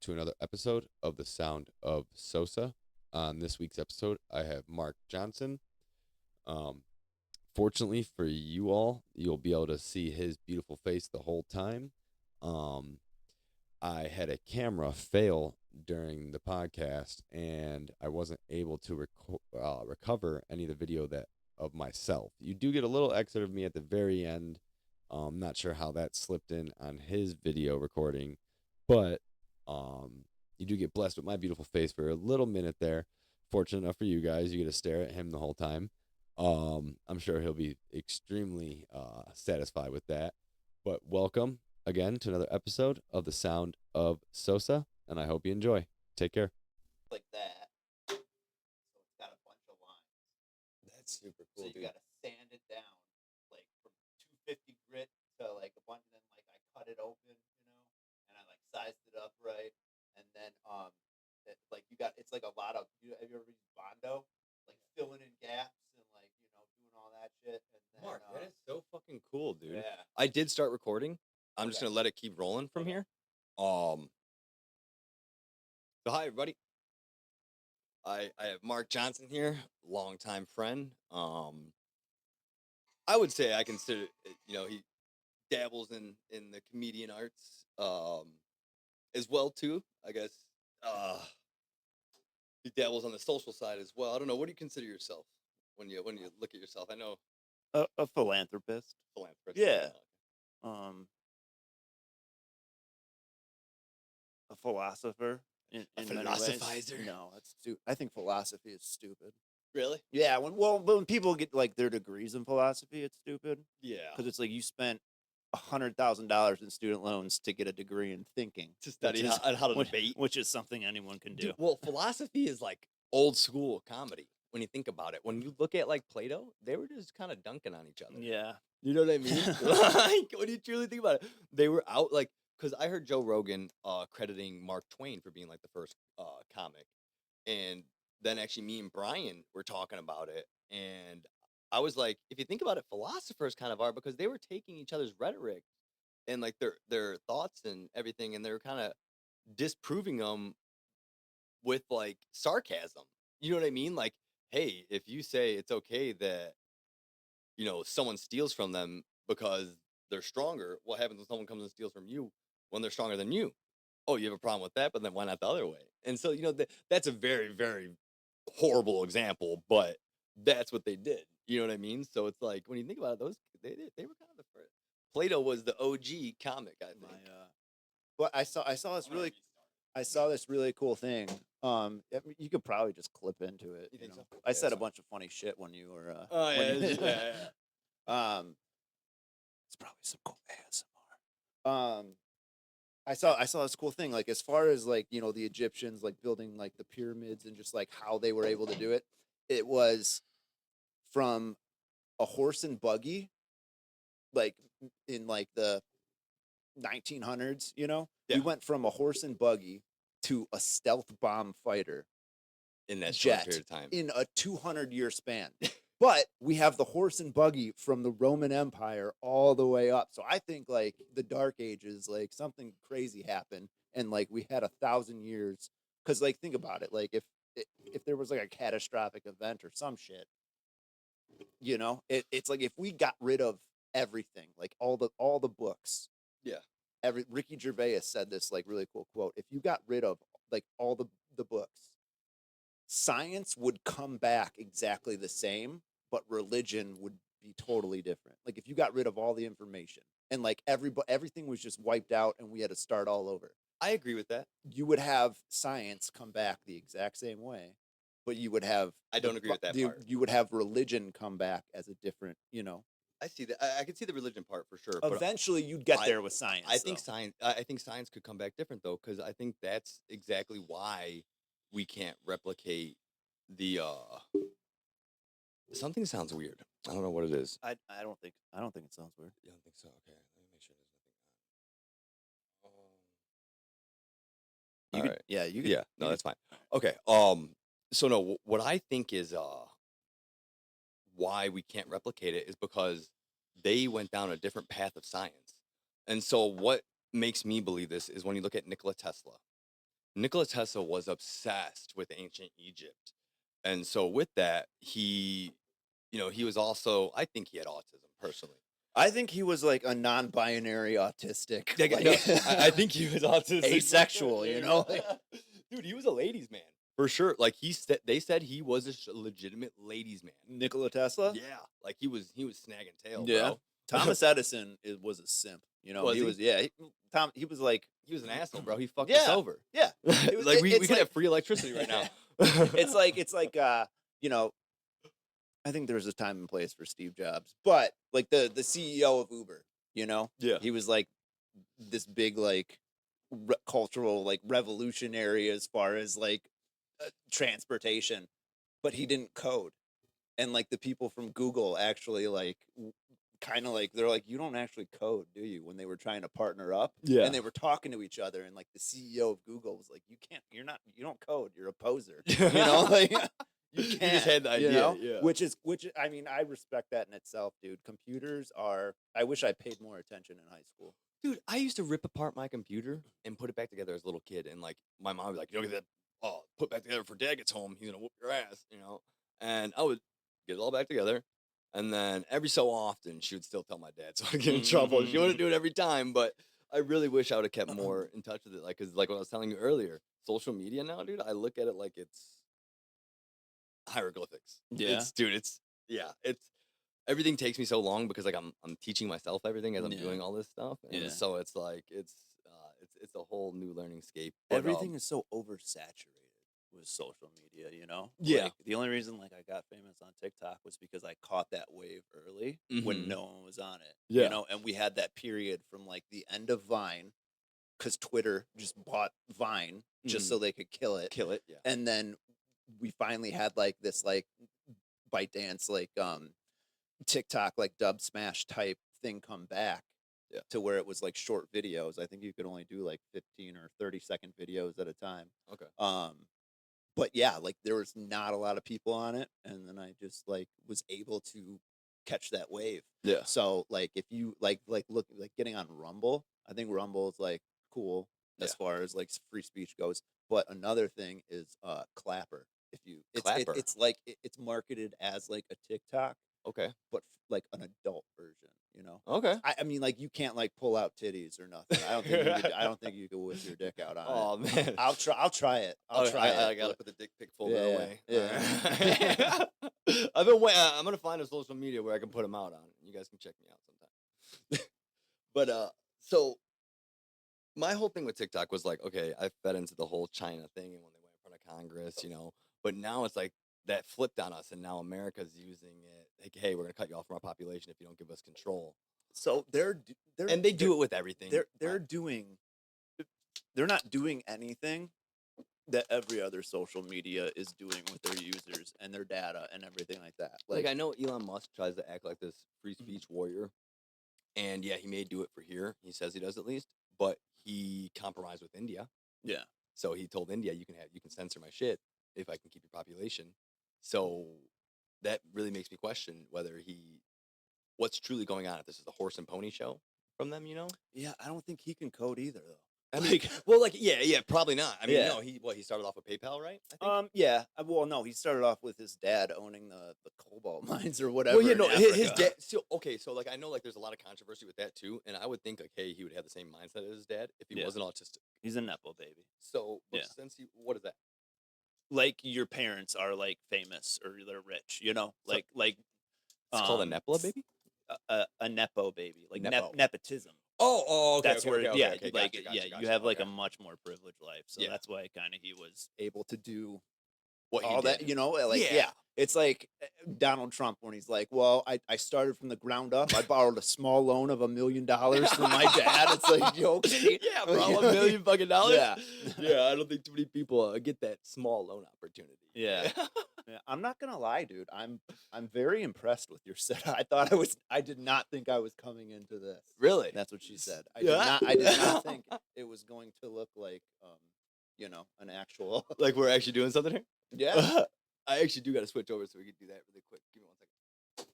to another episode of The Sound of Sosa. On this week's episode, I have Mark Johnson. Um, Fortunately for you all, you'll be able to see his beautiful face the whole time. Um, I had a camera fail during the podcast, and I wasn't able to recover any of the video that of myself. You do get a little excerpt of me at the very end. Not sure how that slipped in on his video recording, but you do get blessed with my beautiful face for a little minute there. Fortunate enough for you guys, you get to stare at him the whole time. I'm sure he'll be extremely satisfied with that. But welcome again to another episode of The Sound of Sosa, and I hope you enjoy. Take care. Like that. So it's got a bunch of lines. That's super So you gotta sand it down, like from 250 grit to like a bunch, and then like I cut it open, and I like sized it up right, and then like it's like a lot of have you ever used Bondo, like filling in gaps and like doing all that shit. And then, Mark, that is so fucking cool, dude. Yeah. I did start recording. I'm just Okay. gonna let it keep rolling from here. So hi everybody. I have Mark Johnson here, longtime friend. I would say I consider he dabbles in the comedian arts as well too. I guess he dabbles on the social side as well. I don't know. What do you consider yourself when you look at yourself? I know A philanthropist. philanthropist. Yeah. A philosopher in many ways. philosophizer? No, that's stupid. I think philosophy is stupid. Really? Yeah, when people get like their degrees in philosophy, it's stupid Yeah. because it's like you spent $100,000 in student loans to get a degree in thinking, To study which is- how to which, debate. which is something anyone can do. Dude, well, philosophy is like old school comedy when you think about it. When you look at like Plato, they were just kind of dunking on each other. Yeah. You know what I mean? Like, when you truly think about it, they were out like, because I heard Joe Rogan crediting Mark Twain for being like the first comic. And then actually me and Brian were talking about it. And I was like, if you think about it, philosophers kind of are, because they were taking each other's rhetoric and like their thoughts and everything, and they were kind of disproving them with like sarcasm. You know what I mean? Like, hey, if you say it's okay that someone steals from them because they're stronger, what happens when someone comes and steals from you when they're stronger than you? Oh, you have a problem with that, but then why not the other way? And so that's a very, very horrible example, but that's what they did. You know what I mean? So it's like when you think about it, they were kind of the first. Plato was the OG comic, I think. But I saw this really cool thing. I mean, you could probably just clip into it. You think so? I Yeah, said a that's bunch of funny shit when you were. Oh yeah, when you- yeah. It's probably some cool ASMR. I saw this cool thing, like as far as like the Egyptians like building like the pyramids and just like how they were able to do it. It was from a horse and buggy, like in like the 1900s. Yeah. We went from a horse and buggy to a stealth bomb fighter In that short jet period of time. in a 200-year span. But we have the horse and buggy from the Roman Empire all the way up. So I think like the Dark Ages, like something crazy happened, and like we had 1,000 years. Because like think about it, like if there was like a catastrophic event or some shit, it's like if we got rid of everything, like all the books. Yeah. Ricky Gervais said this like really cool quote. If you got rid of like all the books, science would come back exactly the same, but religion would be totally different. Like if you got rid of all the information and like everything was just wiped out and we had to start all over, I agree with that. you would have science come back the exact same way, but you would have I don't agree with that part. You would have religion come back as a different, I see that. I can see the religion part for sure. But Eventually, you'd get there with science. I think though. science. I think science could come back different though, because I think that's exactly why we can't replicate the. Something sounds weird. I don't know what it is. I don't think it sounds weird. You don't think so? Okay, let me make sure there's nothing on. You could, yeah, you could. Yeah, no, that's fine. Okay. So no, what I think is why we can't replicate it is because they went down a different path of science. And so what makes me believe this is when you look at Nikola Tesla. Nikola Tesla was obsessed with ancient Egypt. And so with that, he was also, I think he had autism personally. I think he was like a non-binary autistic. Like, Like, no, I think he was autistic. for sure. asexual, There you you know? go. Dude, he was a ladies' man for sure. Like they said he was a legitimate ladies' man. Nikola Tesla? Yeah, like he was snagging tail, Yeah. bro. Thomas Edison was a simp. You know, Was he? he was like, He was an asshole, bro. He fucked us yeah, over. yeah. Like we it's could have free electricity right now. it's like you know, I think there's a time and place for Steve Jobs, but like the CEO of Uber, you know, Yeah. he was like this big like cultural like revolutionary as far as like transportation, but he didn't code, and like the people from Google actually like kind of like they're like, you don't actually code, do you? When they were trying to partner up, Yeah. and they were talking to each other, and like the CEO of Google was like, you don't code, you're a poser, you know, like you You can't. just had the idea, you know? yeah. Which I mean, I respect that in itself, dude. Computers are. I wish I paid more attention in high school. Dude, I used to rip apart my computer and put it back together as a little kid, and like my mom would be like, "You don't get that put back together for Dad gets home. He's gonna whoop your ass," you know. And I would get it all back together, and then every so often she would still tell my dad, so I get in trouble. She wouldn't do it every time, but I really wish I would have kept more in touch with it, like because like what I was telling you earlier, social media now, dude. I look at it like it's hieroglyphics. Yeah. It's everything takes me so long because like I'm teaching myself everything as I'm Yeah. doing all this stuff, and Yeah. so it's like it's a whole new learning scape. But, Everything is so oversaturated with social media, you know? Yeah. Like, the only reason like I got famous on TikTok was because I caught that wave early when Mhm. no one was on it. Yeah. You know, and we had that period from like the end of Vine, because Twitter just bought Vine just so they could kill it. Yeah. And then we finally had like this like ByteDance like TikTok like dub smash type thing come back. Yeah. To where it was like short videos. I think you could only do like 15 or 30-second videos at a time. Okay. But yeah, like there was not a lot of people on it, and then I just like was able to catch that wave. Yeah. So like if you like look like getting on Rumble, I think Rumble is like cool as Yeah. far as like free speech goes. But another thing is Clapper. If you Clapper? it's like it's marketed as like a TikTok, Okay. but like an adult version, you know. Okay. I mean, like you can't like pull out titties or nothing. I don't think you could whip your dick out on Oh it. man. I'll try it. I'll try it. I gotta but- put the dick pic folder Yeah, away. yeah. I've been waiting. I'm gonna find a social media where I can put them out on. You guys can check me out sometime. But so my whole thing with TikTok was like, okay, I fed into the whole China thing, and when they went in front of Congress, you know. But now it's like that flipped on us, and now America's using it. Like, hey, we're gonna cut you off from our population if you don't give us control. So they're And they do it with everything. they're not doing anything that every other social media is doing with their users and their data and everything like that. Like I know Elon Musk tries to act like this free speech warrior, and yeah, he may do it for here. He says he does at least, but he compromised with India. yeah. So he told India, you can censor my shit if I can keep your population. So that really makes me question what's truly going on. If this is a horse and pony show from them, you know? Yeah, I don't think he can code either though. I mean, yeah, probably not. I mean, Yeah. no, he started off with PayPal, right? I think. Yeah. Well, no, he started off with his dad owning the cobalt mines or whatever. Well, yeah, in no, his Africa. dad. So okay, so like I know like there's a lot of controversy with that too, and I would think like, hey, he would have the same mindset as his dad if he Yeah. wasn't autistic. He's a nepo baby. So, but Yeah. since what is that? Like your parents are like famous or they're rich, you know, So- like It's called a Nepla baby. a nepo baby, like Nepo. nepotism. Oh, okay. That's where, yeah, okay, like gotcha, yeah, gotcha, you have like okay. a much more privileged life, so Yeah. that's why kind of he was able to do What he all that, did. you know, like Yeah. yeah. It's like Donald Trump when he's like, well, I started from the ground up. I borrowed a small loan of $1 million from my dad. It's like, you okay? Yeah, bro, $1 million fucking dollars. Yeah. Yeah. I don't think too many people get that small loan opportunity. Yeah. Yeah, I'm not gonna lie, dude. I'm very impressed with your set. I did not think I was coming into this. Really? That's what she said. I Yeah. did not think it was going to look like you know, an actual Like we're actually doing something here. yeah. I actually do got to switch over so we can do that really quick. Give me 1 second.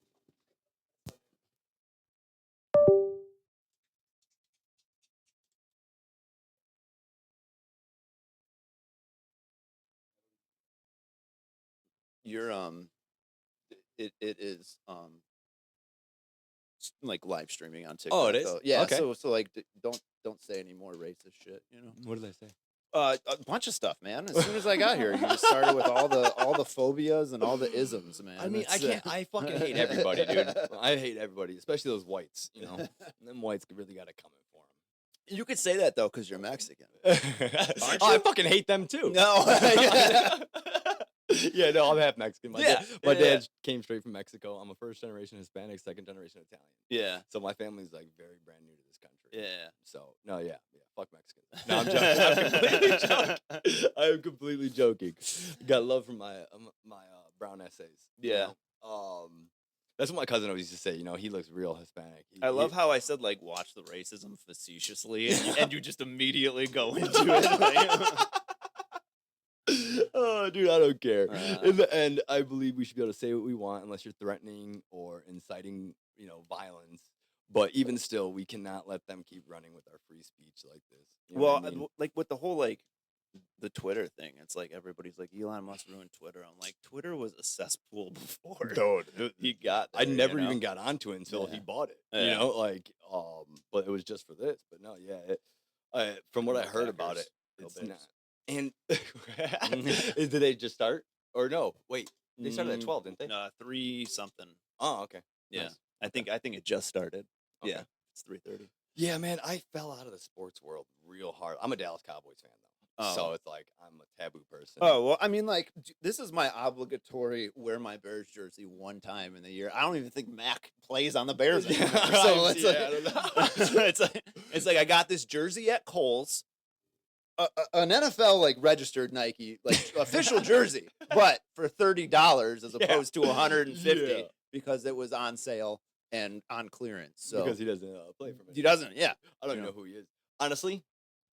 You're it is like live streaming on TikTok. Oh, it is? though. Yeah. Okay. So like don't say any more racist shit. You know. What did I say? A bunch of stuff, man. As soon as I got here, you just started with all the phobias and all the isms, man. I mean, I It's, can't. I fucking hate everybody, dude. I hate everybody, especially those whites. You know, them whites really got it coming for You could say that though, because you're Mexican. them. Aren't I you? fucking hate them too. No. Yeah, no, I'm half Mexican. My Yeah, my yeah, dad came straight from Mexico. I'm a first generation Hispanic, second generation Italian. Yeah. So my family's like very brand new to this country. Yeah. So no, yeah, fuck Mexicans. No, I'm joking. I'm completely joking. I am completely joking. Got love from my brown essays. you Yeah. know? That's what my cousin always used to say. You know, he looks real Hispanic. I love how I said like watch the racism facetiously, and you just immediately go into it. Like, Oh, dude, I don't care. Uh. In the end, I believe we should be able to say what we want unless you're threatening or inciting, violence. But even still, we cannot let them keep running with our free speech like this. You know what I mean? like with the whole like the Twitter thing, it's like everybody's like Elon Musk ruined Twitter. I'm like, Twitter was a cesspool before. Dude, He got I there, never you know? even got onto it until he Yeah. bought it. Yeah. But it was just for this. But no, yeah, from what I No heard about backers, it, no it's babes. not. And did they just start or no? Wait, they started at 12, didn't they? 3 something. Oh, okay. Yeah. Nice. I think it just started. Okay. Yeah. It's 3:30. Yeah, man, I fell out of the sports world real hard. I'm a Dallas Cowboys fan though, so Oh. it's like I'm a taboo person. Oh, well, I mean, like, this is my obligatory wear my Bears jersey one time in the year. I don't even think Mac plays on the Bears anymore. So it's Yeah, like, I don't know. it's like I got this jersey at Kohl's, an NFL like registered Nike like official jersey, but for $30 as Yeah. opposed to $150 Yeah. because it was on sale and on clearance. So Because he doesn't play for me. he doesn't, yeah. I don't you even know. know who he is. Honestly,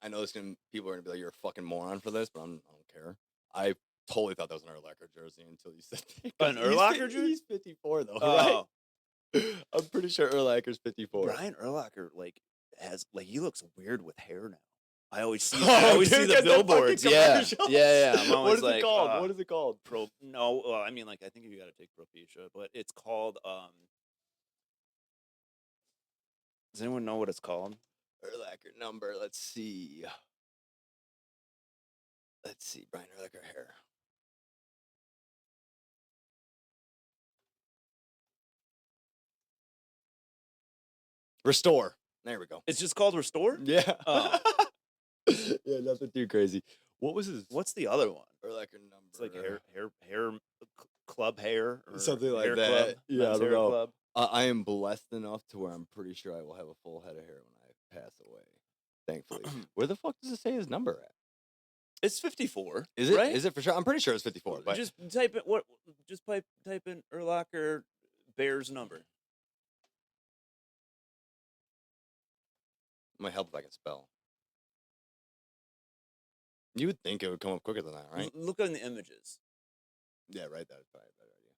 I know people are gonna be like, "You're a fucking moron for this," but I don't care. I totally thought that was an Urlacher jersey until you said that. An Urlacher jersey? He's 54 though, Oh. right? I'm pretty sure Urlacher's 54. Brian Urlacher has he looks weird with hair now. I always see Oh, I always dude, see the 'cause the fucking billboards. Yeah. commercials. Yeah. I'm What always is like, it called? What is it called? No, well, I mean, like, I think you got to take Propecia, but it's called. Does anyone know what it's called? Urlacher number. Let's see. Brian Urlacher hair. Restore. There we go. It's just called Restore. Yeah. Oh. Yeah, nothing too crazy. What was his What's the other one? Urlacher number? It's like hair club hair or Something like hair that. Club, Yeah, I men's don't hair know. Club. I am blessed enough to where I'm pretty sure I will have a full head of hair when I pass away. Thankfully. Where the fuck does it say his number at? It's 54. Is it? Right? Is it for sure? I'm pretty sure it's 54. But Just type it. Just type in Urlacher Bears number. it might help if I can spell. You would think it would come up quicker than that, right? Look on the images. Yeah, right. That's probably a better idea.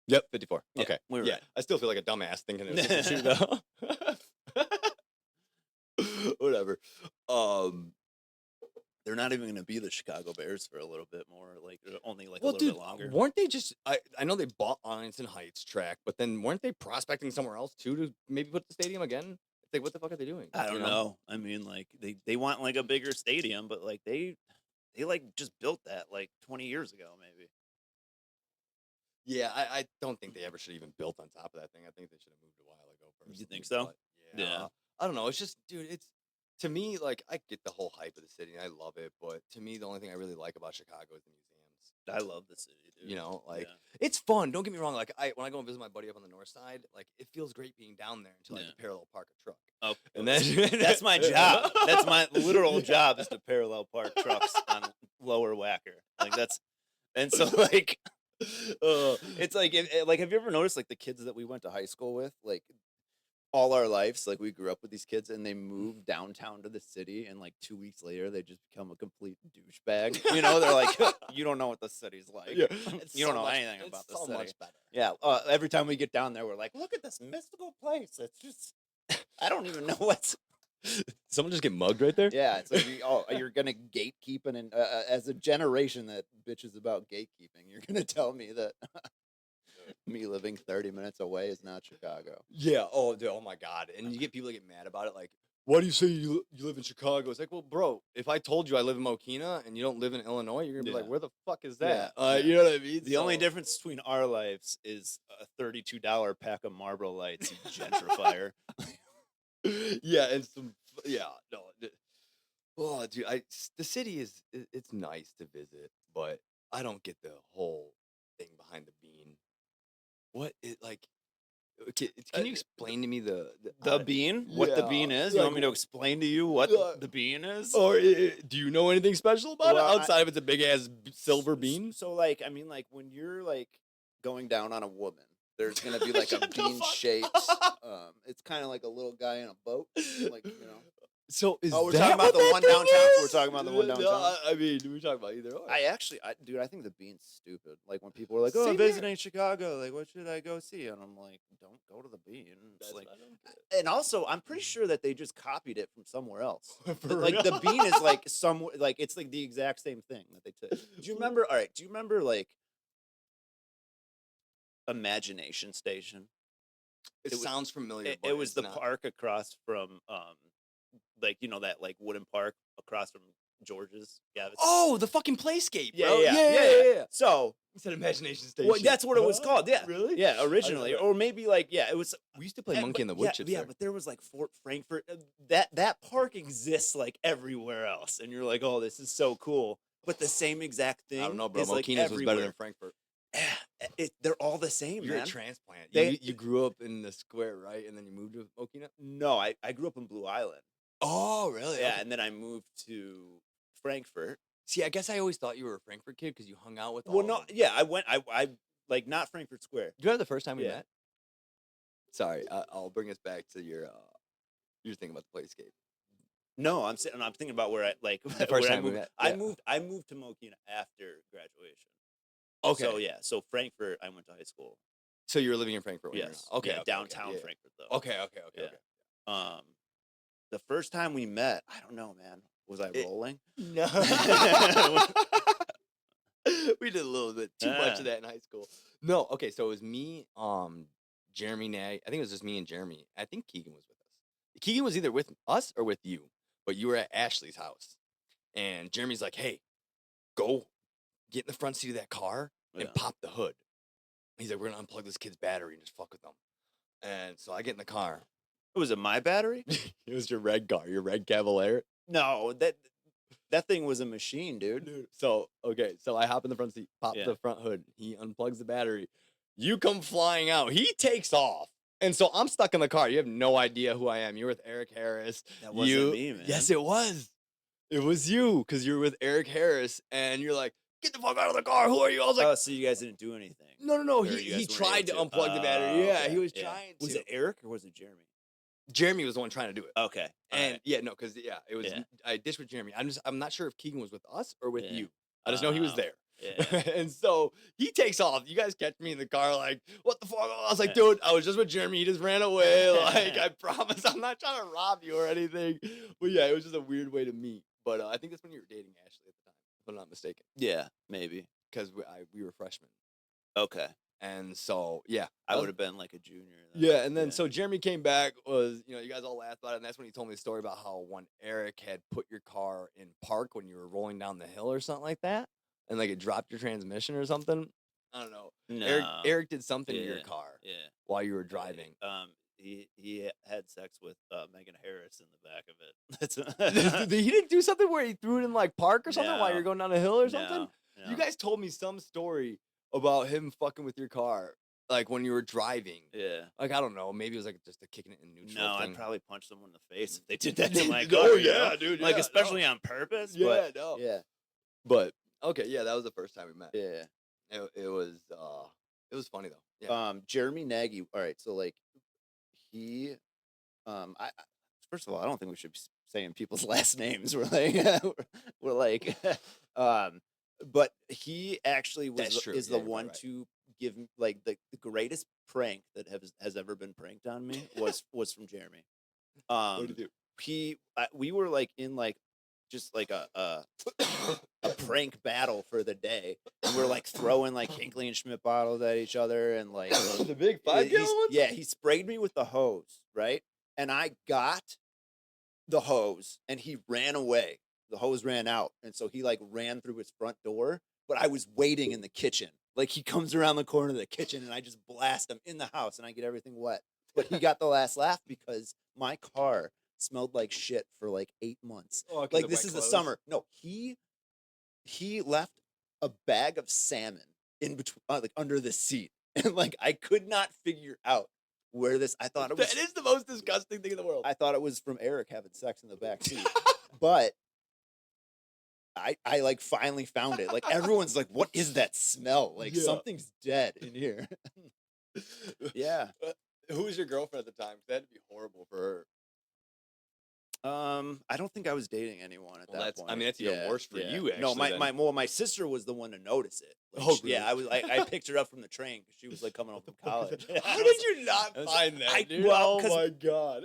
Yep, 54. Yeah, Okay. we were yeah, right. I still feel like a dumbass thinking it was 52 though. Whatever. They're not even going to be the Chicago Bears for a little bit more, like only like Well, a little dude, bit longer. weren't they just? I know they bought Arlington Heights track, but then weren't they prospecting somewhere else too to maybe put the stadium again? It's like, what the fuck are they doing? I don't know. I mean, like they want like a bigger stadium, but like they like just built that like 20 years ago, maybe. Yeah, I don't think they ever should have even built on top of that thing. I think they should have moved a while ago. You Personally, think so? but yeah. I don't know. It's just, dude, it's to me like I get the whole hype of the city and I love it, but to me the only thing I really like about Chicago is the museums. I love the city, dude. You know, like Yeah. it's fun. Don't get me wrong. Like when I go and visit my buddy up on the north side, like it feels great being down there until I have Yeah. to parallel park a truck. Oh, And then that's my job. That's my literal job is to parallel park trucks on Lower Wacker. Like that's, and so like, it's like, like, have you ever noticed like the kids that we went to high school with, like all our lives, like we grew up with these kids and they moved downtown to the city and like 2 weeks later they just become a complete douchebag. You know, they're like, you don't know what the city's like. Yeah, You don't know anything about the so city. much better. Yeah, every time we get down there, we're like, look at this mystical place. It's just, I don't even know what's. Someone just get mugged right there? Yeah, it's like you're gonna gatekeep and as a generation that bitches about gatekeeping, you're gonna tell me that me living 30 minutes away is not Chicago. Yeah. Oh, dude, oh my God. And you get people that get mad about it. Like, why do you say you live in Chicago? It's like, well, bro, if I told you I live in Mokina and you don't live in Illinois, you're gonna be like, Yeah. where the fuck is Yeah, that? yeah. You know what I mean? The only So- difference between our lives is a $32 pack of Marlboro Lights, you gentrifier. Yeah, and no. Oh, dude, the city it's nice to visit, but I don't get the whole thing behind the bean. What it like? Can you explain to me the The bean? What the yeah, bean is? You like, want me to explain to you what uh, the bean is? or do you know anything special about Well, it outside of it's a big ass silver bean? So, like, I mean, like, when you're, like, going down on a woman, there's going to be, like, a Shut the bean fuck shaped, up. it's kind of like a little guy in a boat, like, you know. So is Oh, we're that talking about what the that one thing downtown? We're is? talking about the one No, downtown? I mean, we're talking about either or. Dude, I think the bean's stupid. Like, when people are like, oh, Same I'm here. visiting Chicago, like, what should I go see? And I'm like, don't go to the bean. It's That's like, what I don't get. and also, I'm pretty sure that they just copied it from somewhere else. For Like, the real? bean is, like, like, it's, like, the exact same thing that they took. Do you remember, all right, do you remember, like, Imagination Station? It was- sounds familiar. It but was it's the not. park across from, like, you know, that, like, wooden park across from George's. Gavis. Oh, the fucking playscape, Yeah, bro. yeah. So, You said Imagination Station. well, that's what it was called. Yeah, Really? Yeah, originally, know that. or maybe like, yeah, it was. We used to play eh, Monkey in the but- Wood yeah, chips yeah, there. but there was like Fort Frankfurt. That park exists like everywhere else, and you're like, oh, this is so cool. But the same exact thing. I don't know, bro. Is, like, Mokina's was better everywhere. than Frankfurt. They're all the same, You're man. a transplant. They- You grew up in the square, right? And then you moved to Mokina? No, I grew up in Blue Island. Oh, really? Yeah, Okay. and then I moved to Frankfurt. See, I guess I always thought you were a Frankfurt kid because you hung out with all Well, of no, them. yeah, I like not Frankfurt Square. Do you remember the first time we Yeah. met? Sorry, I'll bring us back to your thing about the playscape. No, I'm thinking about where I like The where first I time we moved. met, I yeah. moved to Mokina after graduation. Okay. So yeah, so Frankfurt, I went to high school. So you were living in Frankfurt when Yes. you were okay, Yeah, okay, downtown okay, yeah. Frankfurt though. Okay. Yeah. The first time we met, I don't know, man. Was I rolling? No. We did a little bit too much of that in high school. No, okay, so it was me, Jeremy Nag. I think it was just me and Jeremy. I think Keegan was with us. Keegan was either with us or with you, but you were at Ashley's house. And Jeremy's like, hey, go get in the front seat of that car and Yeah. pop the hood. He's like, we're gonna unplug this kid's battery and just fuck with them. And so I get in the car. Was it my battery? It was your red car, your red Cavalier. No, that thing was a machine, dude. So so I hop in the front seat, pop Yeah. the front hood. He unplugs the battery. You come flying out. He takes off, and so I'm stuck in the car. You have no idea who I am. You're with Eric Harris. That wasn't me, man. Yes, it was. It was you because you're with Eric Harris, and you're like, "Get the fuck out of the car! Who are you?" I was like, Oh, so you guys didn't do anything. "No." Or you He guys weren't tried to able unplug the battery. Yeah, okay, he was yeah. trying to. Was it Eric or was it Jeremy? Jeremy was the one trying to do it. Okay. And yeah, no, because it was Yeah. I dished with Jeremy. I'm not sure if Keegan was with us or with Yeah. you. I just know he was Oh, there. Yeah. And so he takes off. You guys catch me in the car, like, what the fuck? I was like, dude, I was just with Jeremy. He just ran away. Like, I promise I'm not trying to rob you or anything. But yeah, it was just a weird way to meet. But I think that's when you were dating Ashley at the time, if I'm not mistaken, Yeah, maybe. because we were freshmen. Okay. And so, yeah. I that would was- have been like a junior. then. Yeah, and then Yeah. so Jeremy came back, you guys all laughed about it, and that's when he told me the story about how when Eric had put your car in park when you were rolling down the hill or something like that, and like it dropped your transmission or something. I don't know. No. Eric did something to your Yeah. car Yeah. while you were driving. He had sex with Megan Harris in the back of it. That's He didn't do something where he threw it in like park or something while No. you're going down a hill or something. No, You guys told me some story about him fucking with your car, like when you were driving. Yeah. Like I don't know, maybe it was like just a kicking it in neutral No, thing. I'd probably punch someone in the face if they did that to my Oh, car. yeah, dude, Like yeah, especially on purpose. Yeah, But, no. yeah. But okay, yeah, that was the first time we met. Yeah. It was funny though. Yeah. Jeremy Nagy. All right, so like he, first of all, I don't think we should be saying people's last names. We're like, we're like, but he actually That's true. is Yeah, the you're one right. to give like the greatest prank that has ever been pranked on me was from Jeremy. What did he do? we were like in like just like a prank battle for the day. And we're like throwing like Hinkley and Schmidt bottles at each other and like The big 5-gallon ones? yeah, he sprayed me with the hose, right? And I got the hose and he ran away. The hose ran out. And so he like ran through his front door, but I was waiting in the kitchen. Like he comes around the corner of the kitchen and I just blast him in the house and I get everything wet. But he got the last laugh because my car smelled like shit for like 8 months. Oh, 'cause Like of this wet is clothes? the summer. No, he left a bag of salmon in between, like under the seat, and like I could not figure out where this. I thought it was. That is the most disgusting thing in the world. I thought it was from Eric having sex in the back seat, but I like finally found it. Like everyone's like, "What is that smell? Like Yeah. something's dead in here." Yeah. Who was your girlfriend at the time? 'Cause that'd be horrible for her. I don't think I was dating anyone at Well, that that's- point. I mean, that's even worse for you, No, actually, my sister was the one to notice it. Like, Oh, yeah, really? I picked her up from the train because she was like coming home from college. How did you not I was- find that, I- dude? well, oh 'cause- my god.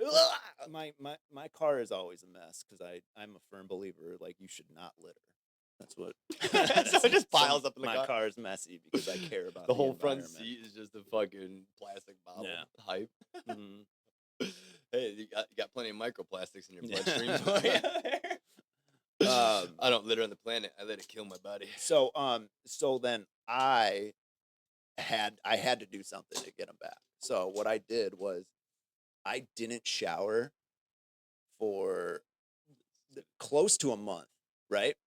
My car is always a mess because I'm a firm believer like you should not litter. That's what. So it just piles up in the my car? car is messy because I care about The whole front environment. seat is just a fucking plastic bottle Yeah. hype. Mhm. Hey, you got plenty of microplastics in your Yeah. bloodstream. I don't litter on the planet. I let it kill my body. So then I had to do something to get them back. So what I did was I didn't shower for close to a month, right?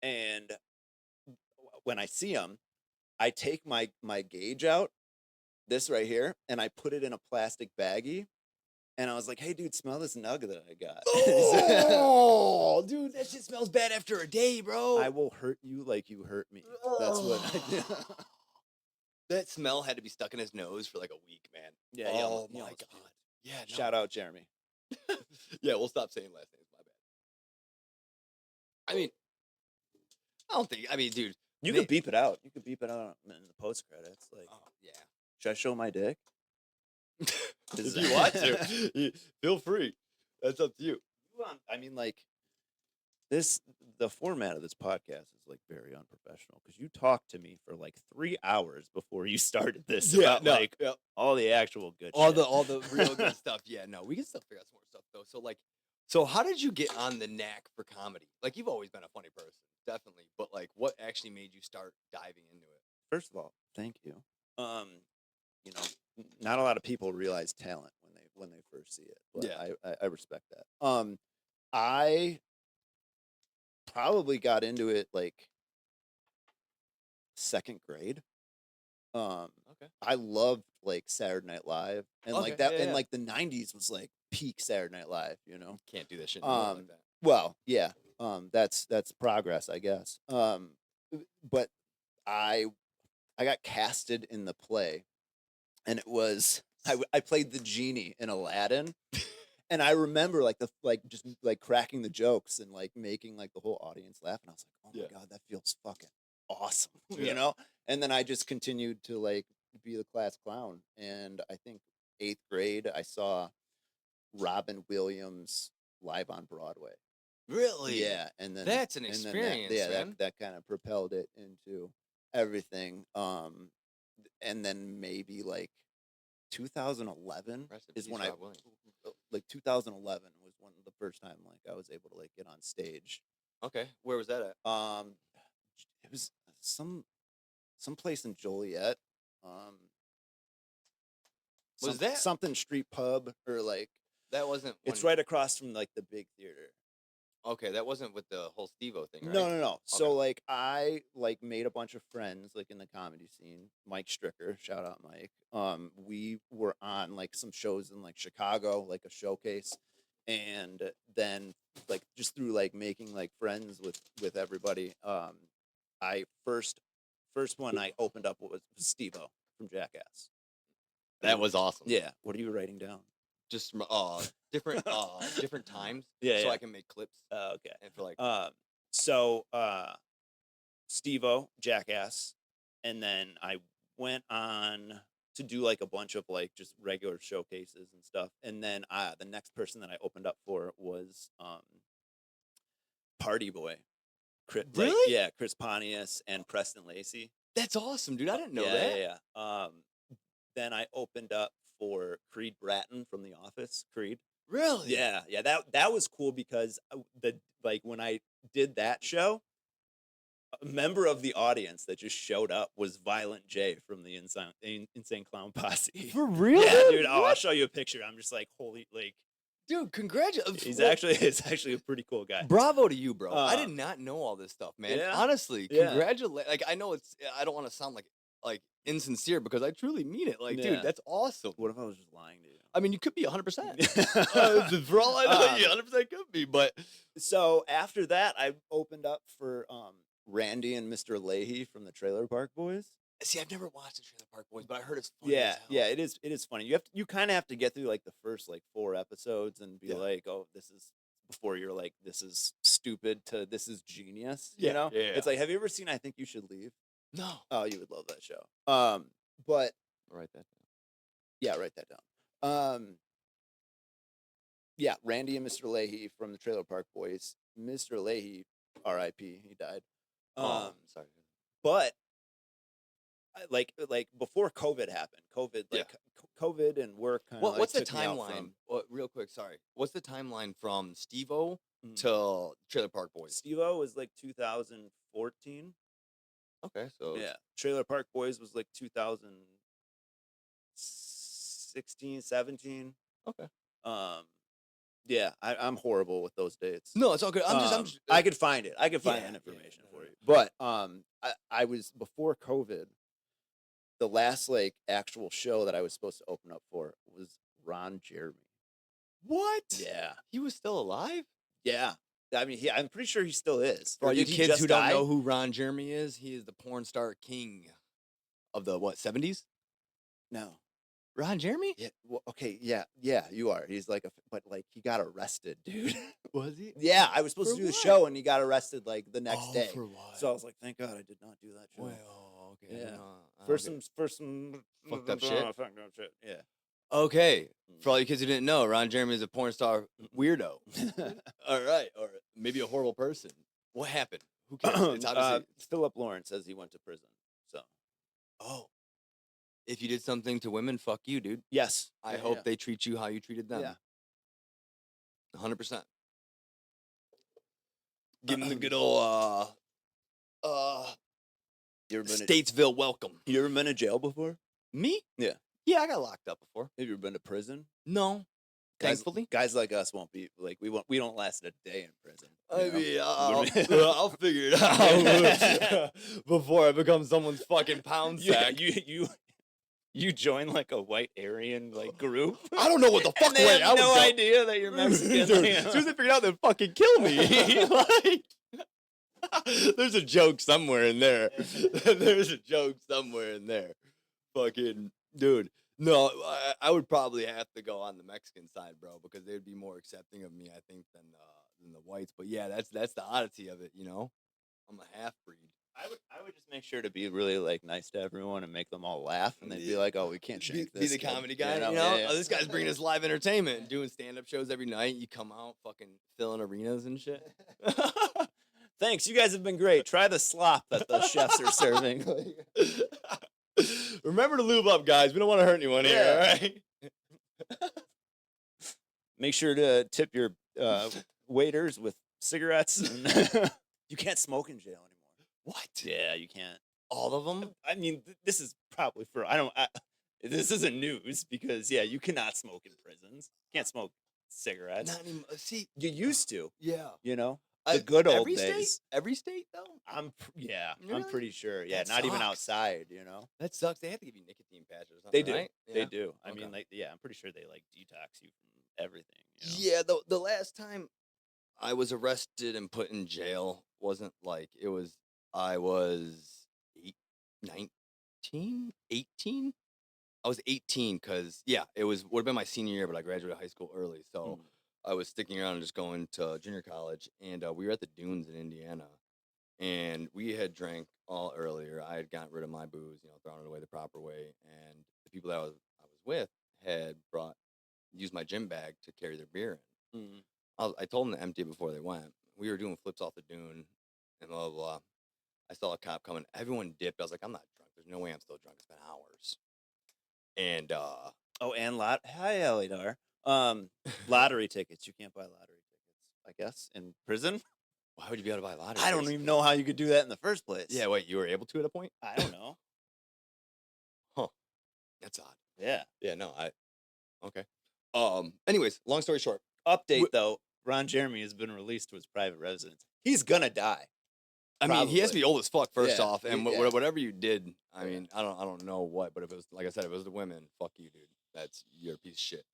And when I see them, I take my gauge out, this right here, and I put it in a plastic baggie. And I was like, "Hey, dude, smell this nugget that I got." Oh, dude, that shit smells bad after a day, bro. I will hurt you like you hurt me. That's what I did. That smell had to be stuck in his nose for like a week, man. Yeah, Oh he my almost god. did. Yeah. No. Shout out Jeremy. Yeah, we'll stop saying last names. My bad. I mean, I don't think. I mean, dude. You could beep it out. You could beep it out in the post credits. Like, Oh yeah. should I show my dick? If you want to, feel free. That's up to you. I mean, like the format of this podcast is like very unprofessional because you talked to me for like 3 hours before you started this about like all the actual good all shit. the real good stuff. Yeah, no, we can still figure out some more stuff though. So how did you get on the knack for comedy? Like you've always been a funny person, definitely, but like what actually made you start diving into it? First of all, thank you. You know, not a lot of people realize talent when they first see it, but Yeah. I respect that. I probably got into it like second grade. Okay. I loved like Saturday Night Live and like Okay, that, yeah, and yeah. like the '90s was like peak Saturday Night Live. You know, Can't do that shit anymore like that. well, yeah, that's progress, I guess. But I got casted in the play, and it was I played the genie in Aladdin. And I remember just cracking the jokes and like making like the whole audience laugh. And I was like, oh my Yeah. God, that feels fucking awesome. Yeah. You know? And then I just continued to like be the class clown. And I think 8th grade, I saw Robin Williams live on Broadway. Really? Yeah. And then That's an and then experience, man. that kind of propelled it into everything. And then maybe like 2011 Rest in is peace, when Rob Williams. like 2011 was when the first time like I was able to like get on stage. Okay, where was that at? It was some place in Joliet. Was that- something street pub or like That wasn't. it's when- right across from like the big theater. Okay, that wasn't with the whole Steve-O thing, right? No. So Okay. like I like made a bunch of friends like in the comedy scene. Mike Stricker, shout out Mike. We were on like some shows in like Chicago, like a showcase, and then like just through like making like friends with everybody. I first one I opened up was Steve-O from Jackass. That was awesome. Yeah. What are you writing down? Just different different times. Yeah, So yeah. I can make clips Okay. and for like. So Steve-O, Jackass, and then I went on to do like a bunch of like just regular showcases and stuff. And then the next person that I opened up for was Party Boy. Really? Yeah, Chris Pontius and Preston Lacey. That's awesome, dude. I didn't know yeah, that. Yeah. Then I opened up for Creed Bratton from The Office. Creed. Really? Yeah. That was cool because when I did that show, a member of the audience that just showed up was Violent J from the Insane Clown Posse. For real? Yeah, dude. Oh, I'll show you a picture. I'm just like, holy, like, dude, congratulations. he's actually a pretty cool guy. Bravo to you, bro. I did not know all this stuff, man. Yeah? Honestly, Yeah. congratulations. Like, I know I don't want to sound like insincere because I truly mean it. Like, Yeah. dude, that's awesome. What if I was just lying to you? I mean, you could be 100%. For all I know, you 100% could be. But So after that, I opened up for Randy and Mr. Leahy from the Trailer Park Boys. see, I've never watched the Trailer Park Boys, but I heard it's funny. Yeah, as hell. yeah, it is funny. You kind of have to get through like the first like 4 episodes and be Yeah. like, oh, this is before you're like, this is stupid to this is genius. Yeah, You know, yeah. it's like, have you ever seen I Think You Should Leave? No. Oh, you would love that show. But I'll write that down. yeah, write that down. Yeah, Randy and Mr. Leahy from the Trailer Park Boys. Mr. Leahy, R.I.P. He died. Sorry. But like before COVID happened, COVID and work. What's the timeline? Real quick, sorry. What's the timeline from Steve-O to Trailer Park Boys? Steve-O was like 2014. Okay, so Yeah, Trailer Park Boys was like 2016, 17. Okay. Yeah, I'm horrible with those dates. No, it's all good. I'm just I could find it. I could find Yeah, that information yeah, for yeah. you. But I was before COVID. The last like actual show that I was supposed to open up for was Ron Jeremy. What? Yeah, He was still alive? yeah. I mean, I'm pretty sure he still is. For all Or you did he kids just who don't die? know who Ron Jeremy is, he is the porn star king of the 70s? No. Ron Jeremy? Yeah. Well, okay. Yeah. You are. He's like but like he got arrested, dude. Was he? Yeah, I was supposed For to do the what? show, and he got arrested like the next day. For what? So I was like, thank God I did not do that show. Well, okay. Yeah. For For some Fucked up shit? Fucked up shit. Yeah. Okay. For all you kids who didn't know, Ron Jeremy is a porn star weirdo. All right. Or maybe a horrible person. What happened? Who cares? It's obviously. Philip Lawrence says he went to prison. So. Oh. If you did something to women, fuck you, dude. Yes. I hope they treat you how you treated them. Yeah. 100%. Give him the good old You ever been Statesville welcome. You ever been to jail before? Me? Yeah. Yeah, I got locked up before. Have you ever been to prison? No. Thankfully. Guys like us won't be like we don't last a day in prison. I you mean, know? I'll figure it out before I become someone's fucking pound sack. You join like a white Aryan like group. I don't know what the fuck And they way have I would no go. idea that you're Mexican. Dude, as soon as they figure out, they'd fucking kill me. Like, there's a joke somewhere in there. There's a joke somewhere in there. Fucking dude. No, I would probably have to go on the Mexican side, bro, because they'd be more accepting of me, I think, than the whites. But yeah, that's the oddity of it, you know. I'm a half breed. I would just make sure to be really like nice to everyone and make them all laugh, and they'd be like, "Oh, we can't shank Be this." the kid," comedy guy, you know? Oh, this guy's bringing us live entertainment, doing stand-up shows every night. You come out, fucking filling arenas and shit. Thanks, you guys have been great. Try the slop that the chefs are serving. Remember to lube up, guys. We don't want to hurt anyone here, all right? Make sure to tip your waiters with cigarettes. And you can't smoke in jail anymore. What? Yeah, you can't. All of them? I mean, this is probably for this isn't news because you cannot smoke in prisons. You can't smoke cigarettes. Not anymore. See, You used to, yeah. you know, the good old every days. State? Every state, though? I'm Really? pretty sure. Yeah, That not even sucks. outside. You know, That sucks. They have to give you nicotine patches or something, they do. right? They Yeah. do. I Okay. mean, like, I'm pretty sure they like detox you from everything. You know? Yeah, the last time I was arrested and put in jail wasn't like it was. I was 19, 18. I was 18 because would have been my senior year, but I graduated high school early, so I was sticking around and just going to junior college, and we were at the dunes in Indiana, and we had drank all earlier. I had gotten rid of my booze, thrown it away the proper way, and the people that I was with had used my gym bag to carry their beer in. Mm. I told them to empty it before they went. We were doing flips off the dune and blah, blah, blah. I saw a cop coming. Everyone dipped. I was like, I'm not drunk. There's no way I'm still drunk. It's been hours. And Oh, and hi, Elidar. Lottery tickets. You can't buy lottery tickets, I guess, in prison. why would you be able to buy lottery I don't tickets? even know how you could do that in the first place. Yeah, wait, you were able to at a point? I don't know. Huh. That's odd. Yeah. Yeah, no, okay. Anyways, long story short. Update though, Ron Jeremy has been released to his private residence. He's gonna die. I mean, he has to Probably. be old as fuck first Yeah, off, and yeah. whatever you did, I Yeah. mean, I don't know what, but if it was, like I said, if it was the women, fuck you, dude. You're a piece of shit.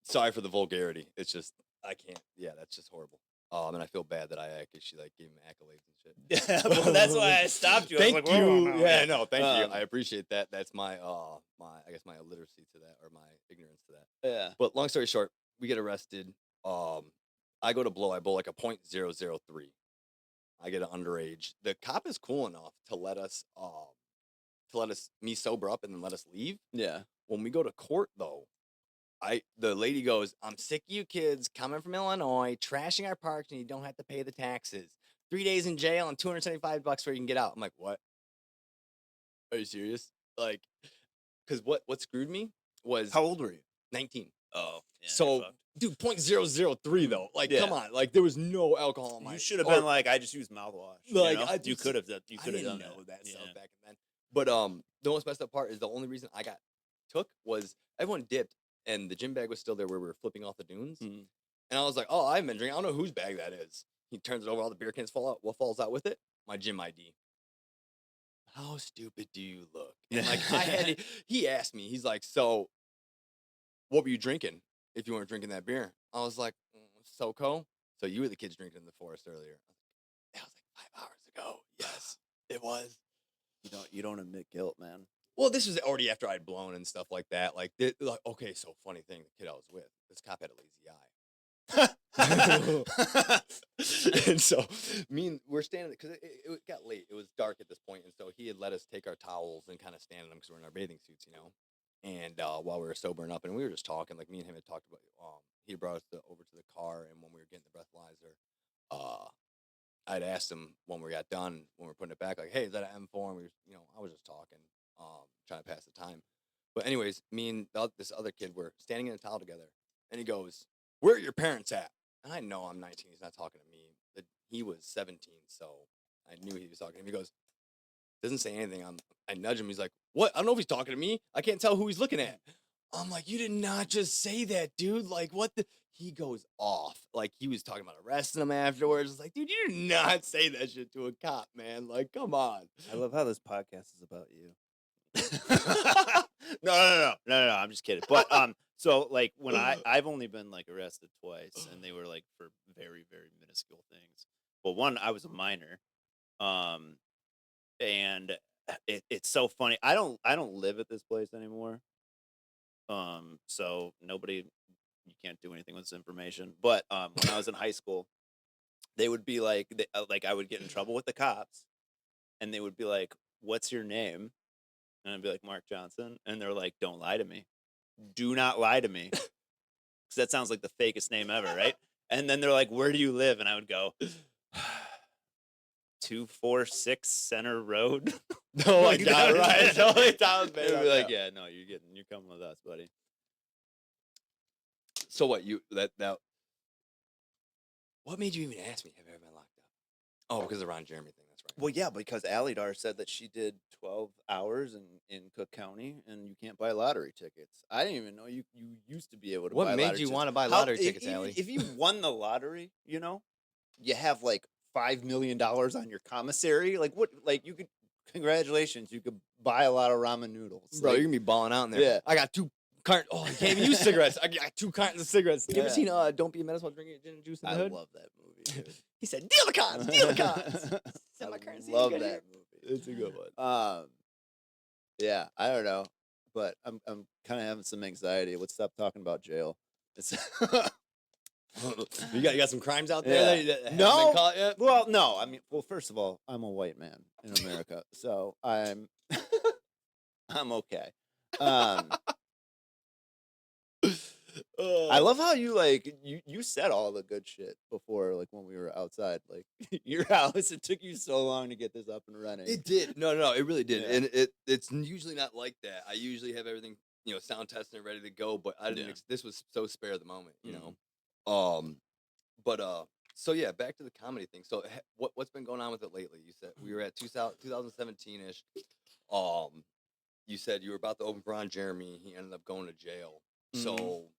Sorry for the vulgarity. It's just I can't. Yeah, that's just horrible. And I feel bad that I actually gave him accolades and shit. Yeah, well, that's why I stopped you. I was Thank like, whoa, you. no. Yeah, no, thank you. Um, I appreciate that. That's my I guess my illiteracy to that, or my ignorance to that. Yeah. But long story short, we get arrested. I go to blow. I blow like a .003. I get an underage. The cop is cool enough to let us me sober up and then let us leave. Yeah. When we go to court though, the lady goes, I'm sick of you kids coming from Illinois, trashing our parks, and you don't have to pay the taxes. 3 days in jail and $275 before you can get out. I'm like, what? Are you serious? Like, because what screwed me was How old were you? 19. Oh, yeah, So, dude, .003 though. Like, Yeah. come on. Like, there was no alcohol in my. you should have been like, I just used mouthwash. Like, you could have done. You I could have didn't done know that Yeah. stuff back then. But the most messed up part is the only reason I got took was everyone dipped and the gym bag was still there where we were flipping off the dunes. Mhm. And I was like, oh, I haven't been drinking. I don't know whose bag that is. He turns it over, all the beer cans fall out. What falls out with it? My gym ID. How stupid do you look? And like he asked me, he's like, so what were you drinking if you weren't drinking that beer? I was like, SoCo. So you were the kids drinking in the forest earlier. That was like 5 hours ago. Yes, it was. You don't admit guilt, man. Well, this was already after I'd blown and stuff like that. Like, okay, so funny thing, the kid I was with, this cop had a lazy eye. And so we're standing because it got late. It was dark at this point, and so he had let us take our towels and kind of stand in them because we're in our bathing suits, And while we were sobering up, and we were just talking, like me and him had talked about. He brought us over to the car, and when we were getting the breathalyzer, I'd asked him when we got done, when we were putting it back, like, "Hey, is that an M4?" And we were, I was just talking, trying to pass the time. But anyways, me and this other kid were standing in a towel together, and he goes, "Where are your parents at?" And I know I'm 19. He's not talking to me. He was 17, so I knew he was talking to me. He goes, doesn't say anything. I nudge him. He's like, "What? I don't know if he's talking to me. I can't tell who he's looking at." I'm like, "You did not just say that, dude. Like, what the?" He goes off. Like, he was talking about arresting him afterwards. It's like, dude, you did not say that shit to a cop, man. Like, come on. I love how this podcast is about you. No. I'm just kidding. But so like when I've only been like arrested twice, and they were like for very, very minuscule things. But one, I was a minor, and it's so funny. I don't live at this place anymore. So you can't do anything with this information. But when I was in high school, they would be like, I would get in trouble with the cops, and they would be like, "What's your name?" And I'd be like, "Mark Johnson." And they're like, "Don't lie to me. Do not lie to me." Because that sounds like the fakest name ever, right? And then they're like, "Where do you live?" And I would go, 246 Center Road. Oh my God, right? Totally sounds They'd bad. be like, "Yeah, no, you're coming with us, buddy." So what? What made you even ask me? Have I ever been locked up? Oh, because of the Ron Jeremy thing. That's right. Well, yeah, because Alidar said that she did 12 hours in Cook County, and you can't buy lottery tickets. I didn't even know you used to be able to buy What lottery made tickets. you want to buy lottery tickets, Even Allie? if you won the lottery, you have like $5 million on your commissary. Like what? Like you could. Congratulations, you could buy a lot of ramen noodles. Bro, Like, you're gonna be balling out in there. Yeah. I got 2 cartons. Oh, you can't even use cigarettes. I got 2 cartons of cigarettes. You ever Yeah. seen Don't Be a Menace while drinking gin and juice in the I hood? love that movie, dude. He said, "Deal the cons, deal the cons." Send my I currency. love you that guys movie. It's a good one. Yeah, I don't know, but I'm kind of having some anxiety. Let's stop talking about jail. It's You got some crimes out there Yeah. that haven't No. been caught yet? Well, no. I mean, well, first of all, I'm a white man in America, so I'm I'm okay. Um, I love how you like you said all the good shit before, like when we were outside, like your house. It took you so long to get this up and running. It did. No, it really did. Yeah. And it's usually not like that. I usually have everything, sound tested and ready to go, but I didn't Yeah. this was so spare of the moment, Mhm. But so yeah, back to the comedy thing. So what's been going on with it lately? You said we were at 2017-ish. You said you were about to open for Ron Jeremy. He ended up going to jail. Mhm. So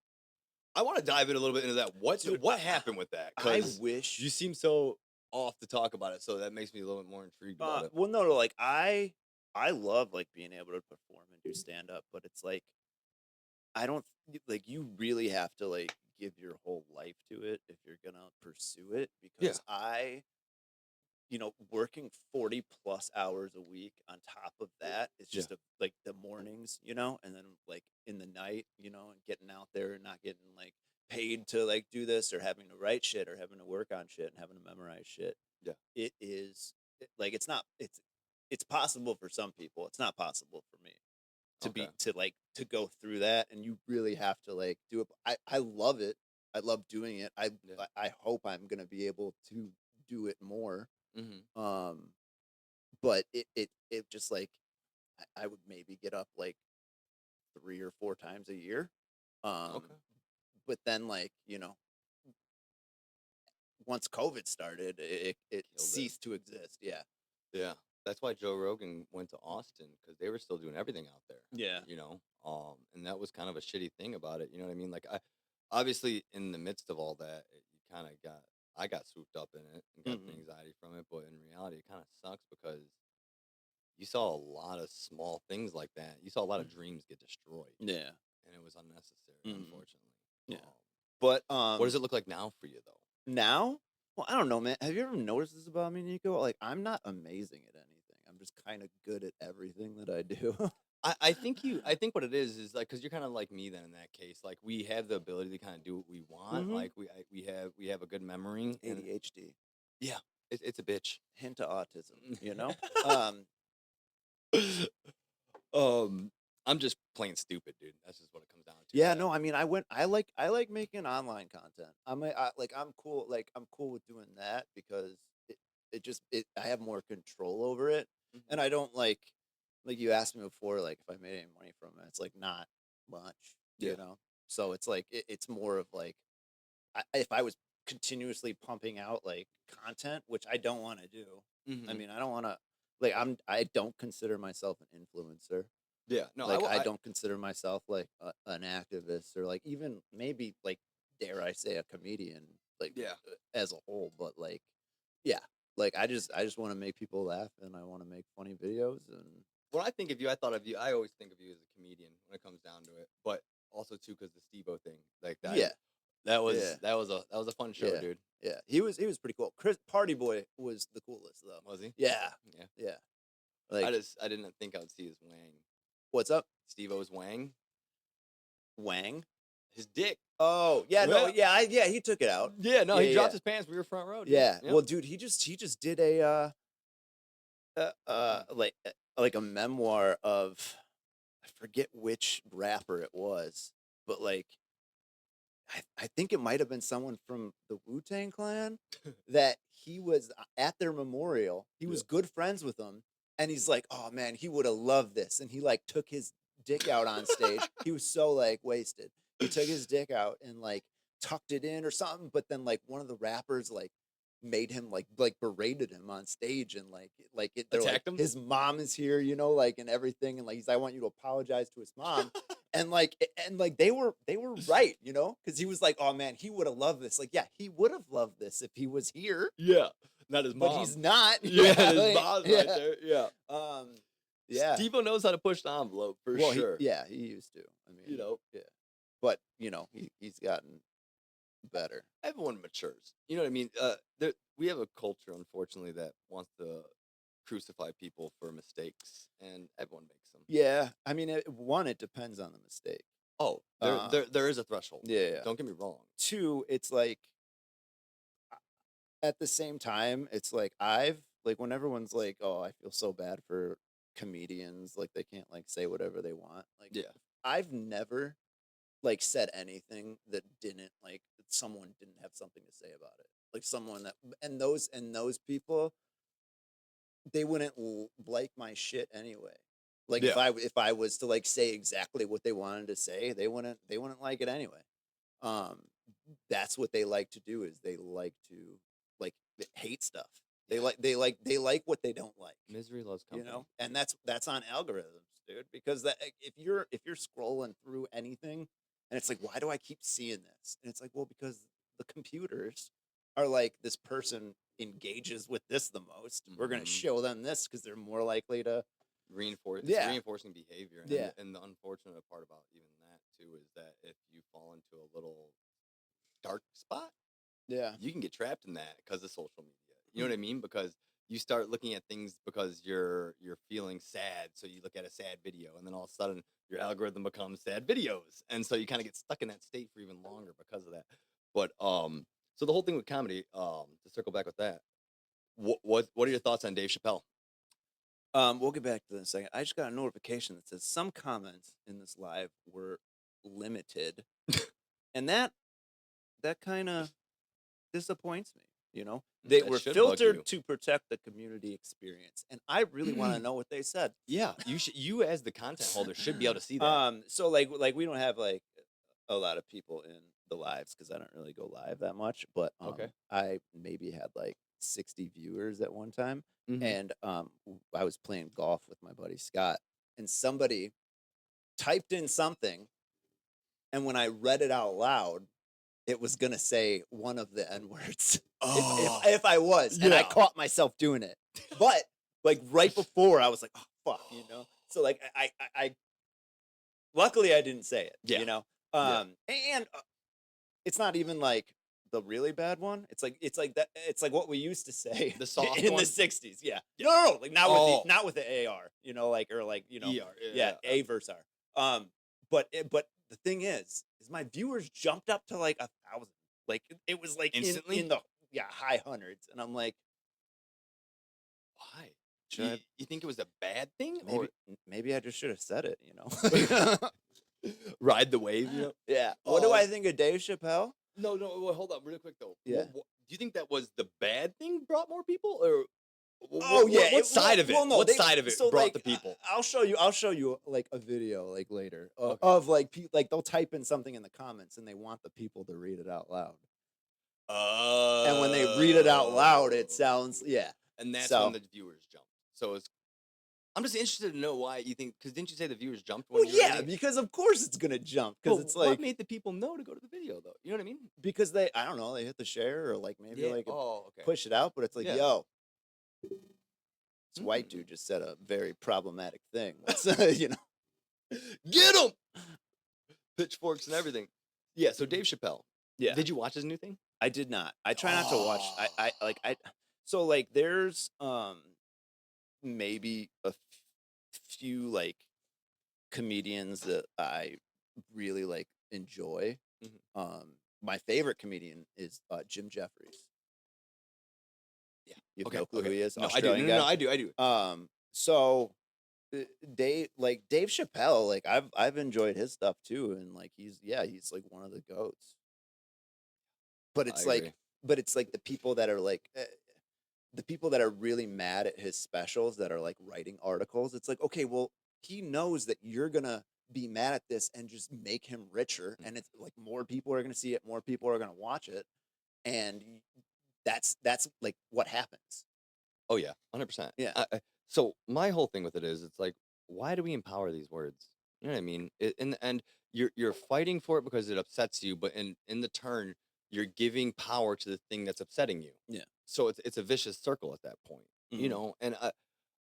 I want to dive in a little bit into that. Dude, What happened with that? I 'Cause wish you seem so off to talk about it, so that makes me a little bit more intrigued about it. well, no, like I love like being able to perform and do stand up, but it's like I don't like you really have to like give your whole life to it if you're gonna pursue it because working 40 plus hours a week on top of that, it's just like the mornings, and then like in the night, and getting out there and not getting like paid to like do this or having to write shit or having to work on shit and having to memorize shit. Yeah. It is like it's possible for some people. It's not possible for me to go through that, and you really have to like do it. I love it. I love doing it. I hope I'm gonna be able to do it more. Mm-hmm. But it just like I would maybe get up like 3 or 4 times a year. Okay. But then like, once COVID started, it Killed it. ceased to exist. Yeah. Yeah. That's why Joe Rogan went to Austin because they were still doing everything out there. Yeah. And that was kind of a shitty thing about it. You know what I mean? Like I obviously in the midst of all that, you kind of I got swooped up in it and got the anxiety from it, but in reality, it kind of sucks because you saw a lot of small things like that. You saw a lot of dreams get destroyed. Yeah. And it was unnecessary, Mhm. unfortunately. Yeah. But what does it look like now for you, though? now? Well, I don't know, man. Have you ever noticed this about me, Nico? Like, I'm not amazing at anything. I'm just kind of good at everything that I do. I think what it is like because you're kind of like me then in that case. Like we have the ability to kind of do what we want. Mhm. Like we have a good memory. And ADHD. yeah, it's a bitch. Hint of autism, I'm just plain stupid, dude. That's just what it comes down to. Yeah, no, I mean, I like making online content. I'm cool. Like, I'm cool with doing that because I have more control over it, and I don't like you asked me before, like if I made any money from it. It's like not much, Yeah. So it's like it's more of like if I was continuously pumping out like content, which I don't want to do. I mean, I don't want to like I don't consider myself an influencer. Yeah, no, Like I don't consider myself like an activist or like even maybe like dare I say a comedian like as a whole, but like yeah, like I just want to make people laugh and I want to make funny videos and when I think of you, I thought of you. I always think of you as a comedian when it comes down to it, but also too because the Steve-O thing, like that. Yeah, that was a fun show, yeah, dude. Yeah, he was pretty cool. Chris Party Boy was the coolest though. Was he? Yeah, Yeah. yeah. Like I didn't think I would see his wang. What's up? Steve-O's wang. Wang? His dick. Oh, yeah, no, yeah, he took it out. Yeah, no, he dropped yeah. his pants. We were front row. Dude. Yeah. Yep. Well, dude, he just did a like a memoir of I forget which rapper it was, but like I think it might have been someone from the Wu-Tang Clan that he was at their memorial. He was good friends with them, and he's like, "Oh man, he would have loved this." And he like took his dick out on stage. He was so like wasted. He took his dick out and like tucked it in or something, but then like one of the rappers like made him like berated him on stage and they're like Attacked him? his mom is here, like and everything, and like he's I want you to apologize to his mom. And they were right, because he was like, oh man, he would have loved this. Like, yeah, he would have loved this if he was here. Yeah, not his mom. But he's not. Yeah, his mom's right there. Yeah. Yeah. Steve-O knows how to push the envelope for sure. He used to. I mean, yeah. But he's gotten better. Everyone matures. You know what I mean? We have a culture, unfortunately, that wants to crucify people for mistakes, and everyone makes them. Yeah, I mean, it depends on the mistake. Oh, there is a threshold. Yeah. Don't get me wrong. 2, it's like at the same time, it's like when everyone's like, "Oh, I feel so bad for comedians, like they can't like say whatever they want." Like Yeah. I've never like said anything that didn't like that someone didn't have something to say about it. Like someone that and those people, they wouldn't like my shit anyway. Like Yeah. if I was to like say exactly what they wanted to say, they wouldn't like it anyway. Um, that's what they like to do is they like to like hate stuff. They like what they don't like, Misery loves you company. know, and that's on algorithms, dude. Because that if you're scrolling through anything, and it's like, why do I keep seeing this? And it's like, well, because the computers are like this person engages with this the most. We're gonna Mhm. show them this because they're more likely to. It's Yeah. reinforcing behavior. Yeah. And the unfortunate part about even that too is that if you fall into a little dark spot, Yeah. you can get trapped in that because of social media. You know what I mean? Because you start looking at things because you're feeling sad, so you look at a sad video, and then all of a sudden your algorithm becomes sad videos, and so you kind of get stuck in that state for even longer because of that. But so the whole thing with comedy, to circle back with that, what are your thoughts on Dave Chappelle? We'll get back to that in a second. I just got a notification that says some comments in this live were limited, and that kind of disappoints me. You know, they That were should bug you. filtered to protect the community experience, and I really want to know what they said. Yeah, you as the content holder should be able to see that. So like we don't have like a lot of people in the lives because I don't really go live that much, but Okay. I maybe had like 60 viewers at one time, Mhm. and I was playing golf with my buddy Scott, and somebody typed in something, and when I read it out loud, it was gonna say one of the N words. Oh, If I was, and I yeah. caught myself doing it, but like right before, I was like, "Oh fuck," you know. So like I luckily I didn't say it, Yeah. you know. Yeah. And it's not even like the really bad one. It's like that. It's like what we used to say The soft in one? the '60s. Yeah. No, like not with Oh. not with the AR. You know, like or like you know, ER, yeah, A versus R. But the thing is my viewers jumped up to like 1,000. Like it was like Instantly? in the high hundreds, and I'm like, Why? should You think it was a bad thing, I or maybe I just should have said it. You know. ride the wave? You know? Yeah. What do Oh. I think of Dave Chappelle? No, well, hold on, real quick though. Yeah. Do you think that was the bad thing brought more people, or Oh yeah, what side of it? well, no, What side of it so, brought like, the people? I'll show you like a video like later Okay. of like like they'll type in something in the comments and they want the people to read it out loud. And when they read it out loud, it sounds and that's so- when the viewers jump. So I'm just interested to know why you think, because didn't you say the viewers jumped when Well, you were yeah, reading it? because of course it's gonna jump because But it's what like made the people know to go to the video though? You know what I mean? because they I don't know they hit the share or like maybe Yeah. like Oh, okay. push it out, but it's like Yeah. yo, this white Mm. dude just said a very problematic thing. Let's you know. Get him! Pitchforks and everything. Yeah. So Dave Chappelle. Yeah. Did you watch his new thing? I did not. I try not to watch. I Oh. like I. So like, there's maybe a few like comedians that I really like enjoy. Mhm. My favorite comedian is Jim Jeffries. Yeah. You have Okay. no clue who he is? No, I do. Australian No, guy? no, I do. I do. So Dave Chappelle, like I've enjoyed his stuff too, and like he's like one of the goats. But I it's like agree. the people that are like the people that are really mad at his specials that are like writing articles. It's like, okay, well, he knows that you're gonna be mad at this and just make him richer, and it's like more people are gonna see it, more people are gonna watch it, and that's like what happens. Oh yeah, 100%. Yeah. So my whole thing with it is, it's like, why do we empower these words? You know what I mean? In the end, you're fighting for it because it upsets you, but in the turn, you're giving power to the thing that's upsetting you. Yeah. So it's a vicious circle at that point. You Mhm. know, and I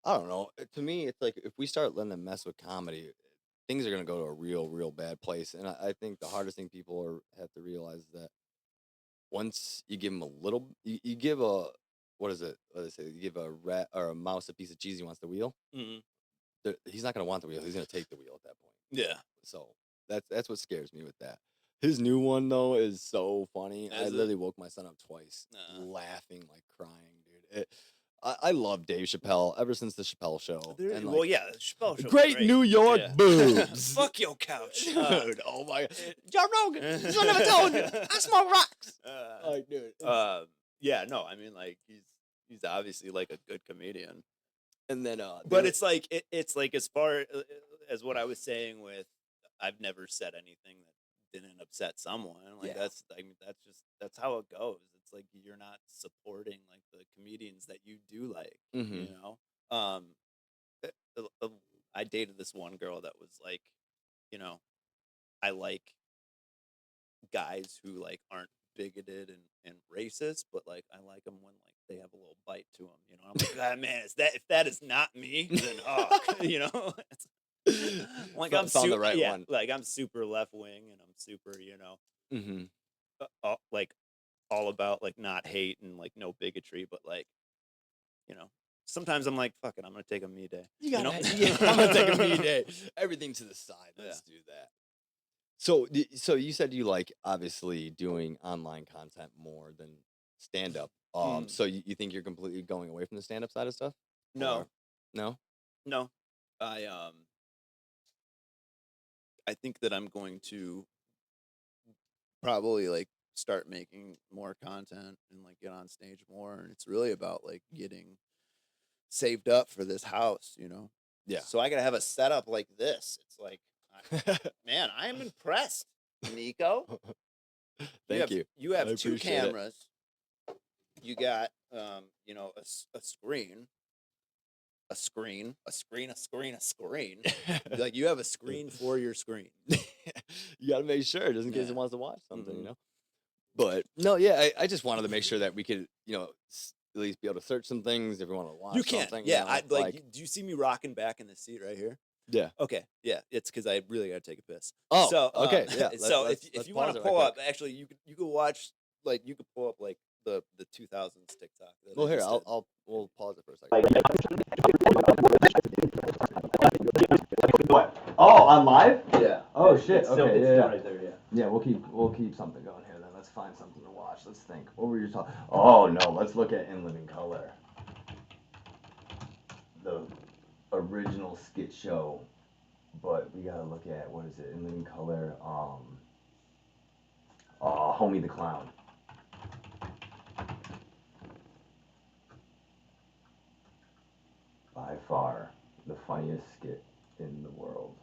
don't know. To me, it's like if we start letting them mess with comedy, things are gonna go to a real bad place. And I think the hardest thing people have to realize is that once you give them a little, you give a, what is it? What do they say? You give a rat or a mouse a piece of cheese, he wants the wheel. Mhm. He's not going to want the wheel. He's going to take the wheel at that point. Yeah. So That's what scares me with that. His new one though is so funny. I Is it? literally woke my son up twice, Nah. laughing like crying, dude. I love Dave Chappelle ever since the Chappelle Show. And Well, like, yeah, the Chappelle Show's great New York Yeah. boobs. Fuck your couch, Dude, oh my god. Joe Rogan, this one never told you. I smoke rocks. Like, dude. Yeah, no, I mean, like he's obviously like a good comedian, And then but it's like it's like as far as what I was saying with, I've never said anything that didn't upset someone. Like Yeah. that's how it goes. It's like you're not supporting like the comedians that you do like, Mhm. you know. I dated this one girl that was like, you know, I like guys who like aren't bigoted and racist, but like I like them when like they have a little bite to them. You know, I'm like, God, man, if that is not me, then you know, like I'm Found the right one. like I'm super left wing and I'm super, you know, Mm-hmm. like all about like not hate and like no bigotry, but like, you know, sometimes I'm like, fuck it, I'm gonna take a me day. You gotta, know? yeah, I'm gonna take a me day. Everything to the side. Let's do that. So you said you like obviously doing online content more than stand up. So you think you're completely going away from the stand up side of stuff? No, Or- no. no, I think that I'm going to probably like start making more content and like get on stage more, and it's really about like getting saved up for this house, you know. Yeah. So I gotta have a setup like this. It's like, man, I am impressed, Nico. Thank you. You have I two appreciate it. cameras. You got you know, a screen. A screen. Like you have a screen for your screen. You got to make sure just in case Yeah. it wants to watch something, you Mhm. know. But no, yeah, I just wanted to make sure that we could, you know, at least be able to search some things if we want to watch You can, something. yeah. You know, I like. Do you see me rocking back in the seat right here? yeah. Okay, yeah. It's because I really gotta take a piss. Oh, so okay, yeah. So let's if you pause want to it right pull up, quick. actually, you could watch like you could pull up like the 2000s TikTok. That Well, I here, just did. we'll pause it for a second. What? Oh, on live? Yeah. Oh shit. It's still, Okay. it's Yeah. still right there. Yeah. Yeah. We'll keep something going here then. Let's find something to watch. Let's think. What were you talking? Oh no. Let's look at In Living Color. The original skit show, but we gotta look at what is it? In Living Color. Homie the Clown. By far the funniest skit in the world.